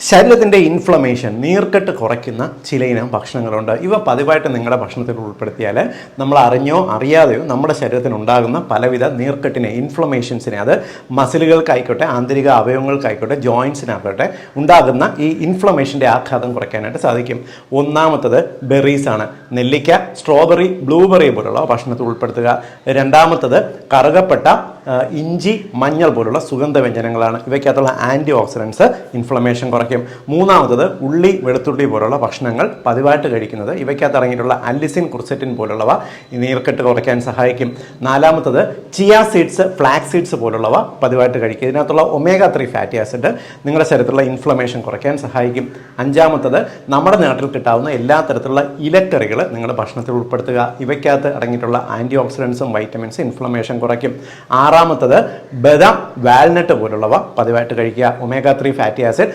ശരീരത്തിൻ്റെ ഇൻഫ്ലമേഷൻ നീർക്കെട്ട് കുറയ്ക്കുന്ന ചില ഇനം ഭക്ഷണങ്ങളുണ്ട്. ഇവ പതിവായിട്ട് നിങ്ങളുടെ ഭക്ഷണത്തിൽ ഉൾപ്പെടുത്തിയാൽ നമ്മൾ അറിഞ്ഞോ അറിയാതെയോ നമ്മുടെ ശരീരത്തിനുണ്ടാകുന്ന പലവിധ നീർക്കെട്ടിനെ, ഇൻഫ്ലമേഷൻസിനെ, അത് മസിലുകൾക്കായിക്കോട്ടെ, ആന്തരിക അവയവങ്ങൾക്കായിക്കോട്ടെ, ജോയിൻസിനായിക്കോട്ടെ ഉണ്ടാകുന്ന ഈ ഇൻഫ്ലമേഷൻ്റെ ആഘാതം കുറയ്ക്കാനായിട്ട് സാധിക്കും. ഒന്നാമത്തത് ബെറീസാണ്. നെല്ലിക്ക, സ്ട്രോബെറി, ബ്ലൂബെറി പോലുള്ള ഭക്ഷണത്തിൽ ഉൾപ്പെടുത്തുക. രണ്ടാമത്തത് കറുകപ്പെട്ട ഇഞ്ചി, മഞ്ഞൾ പോലുള്ള സുഗന്ധവ്യഞ്ജനങ്ങളാണ്. ഇവയ്ക്കകത്തുള്ള ആൻറ്റി ഓക്സിഡൻസ് ഇൻഫ്ലമേഷൻ കുറയ്ക്കും. മൂന്നാമത്തത് ഉള്ളി, വെളുത്തുള്ളി പോലുള്ള ഭക്ഷണങ്ങൾ പതിവായിട്ട് കഴിക്കുന്നത്, ഇവയ്ക്കകത്ത് ഇറങ്ങിയിട്ടുള്ള അല്ലിസിൻ, കുർസെറ്റിൻ പോലുള്ളവ നീർക്കെട്ട് കുറയ്ക്കാൻ സഹായിക്കും. നാലാമത്തത് ചിയ സീഡ്സ്, ഫ്ലാക്സ് സീഡ്സ് പോലുള്ളവ പതിവായിട്ട് കഴിക്കുക. ഇതിനകത്തുള്ള ഒമേഗ 3 ഫാറ്റി ആസിഡ് നിങ്ങളുടെ ശരീരത്തിലുള്ള ഇൻഫ്ലമേഷൻ കുറയ്ക്കാൻ സഹായിക്കും. അഞ്ചാമത്തത് നമ്മുടെ നാട്ടിൽ കിട്ടാവുന്ന എല്ലാ തരത്തിലുള്ള ഇലക്കറികൾ നിങ്ങളുടെ ഭക്ഷണത്തിൽ ഉൾപ്പെടുത്തുക. ഇവയ്ക്കകത്ത് അടങ്ങിയിട്ടുള്ള ആൻറ്റി ഓക്സിഡൻസും വൈറ്റമിൻസും ഇൻഫ്ലമേഷൻ കുറയ്ക്കും. ആറാമത്തത് ബദാം, വാൽനട്ട് പോലുള്ളവ പതിവായിട്ട് കഴിക്കുക. Omega 3 fatty acid